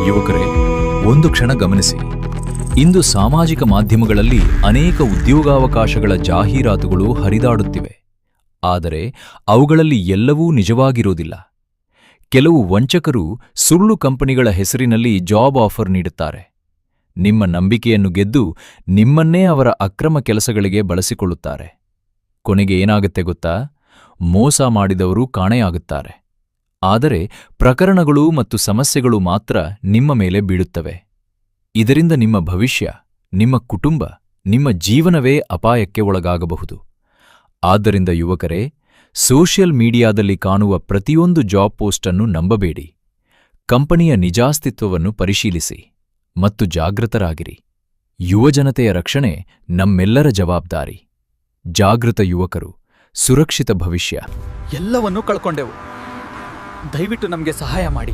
ಯುವಕರೇ, ಒಂದು ಕ್ಷಣ ಗಮನಿಸಿ. ಇಂದು ಸಾಮಾಜಿಕ ಮಾಧ್ಯಮಗಳಲ್ಲಿ ಅನೇಕ ಉದ್ಯೋಗಾವಕಾಶಗಳ ಜಾಹೀರಾತುಗಳು ಹರಿದಾಡುತ್ತಿವೆ. ಆದರೆ ಅವುಗಳಲ್ಲಿ ಎಲ್ಲವೂ ನಿಜವಾಗಿರೋದಿಲ್ಲ. ಕೆಲವು ವಂಚಕರು ಸುಳ್ಳು ಕಂಪನಿಗಳ ಹೆಸರಿನಲ್ಲಿ ಜಾಬ್ ಆಫರ್ ನೀಡುತ್ತಾರೆ. ನಿಮ್ಮ ನಂಬಿಕೆಯನ್ನು ಗೆದ್ದು ನಿಮ್ಮನ್ನೇ ಅವರ ಅಕ್ರಮ ಕೆಲಸಗಳಿಗೆ ಬಳಸಿಕೊಳ್ಳುತ್ತಾರೆ. ಕೊನೆಗೆ ಏನಾಗುತ್ತೆ ಗೊತ್ತಾ? ಮೋಸ ಮಾಡಿದವರು ಕಾಣೆಯಾಗುತ್ತಾರೆ. ಆದರೆ ಪ್ರಕರಣಗಳು ಮತ್ತು ಸಮಸ್ಯೆಗಳು ಮಾತ್ರ ನಿಮ್ಮ ಮೇಲೆ ಬೀಳುತ್ತವೆ. ಇದರಿಂದ ನಿಮ್ಮ ಭವಿಷ್ಯ, ನಿಮ್ಮ ಕುಟುಂಬ, ನಿಮ್ಮ ಜೀವನವೇ ಅಪಾಯಕ್ಕೆ ಒಳಗಾಗಬಹುದು. ಆದ್ದರಿಂದ ಯುವಕರೇ, ಸೋಷಿಯಲ್ ಮೀಡಿಯಾದಲ್ಲಿ ಕಾಣುವ ಪ್ರತಿಯೊಂದು ಜಾಬ್ ಪೋಸ್ಟನ್ನು ನಂಬಬೇಡಿ. ಕಂಪನಿಯ ನಿಜಾಸ್ತಿತ್ವವನ್ನು ಪರಿಶೀಲಿಸಿ ಮತ್ತು ಜಾಗೃತರಾಗಿರಿ. ಯುವಜನತೆಯ ರಕ್ಷಣೆ ನಮ್ಮೆಲ್ಲರ ಜವಾಬ್ದಾರಿ. ಜಾಗೃತ ಯುವಕರು, ಸುರಕ್ಷಿತ ಭವಿಷ್ಯ. ಎಲ್ಲವನ್ನೂ ಕಳ್ಕೊಂಡೆವು. ದಯವಿಟ್ಟು ನಮಗೆ ಸಹಾಯ ಮಾಡಿ.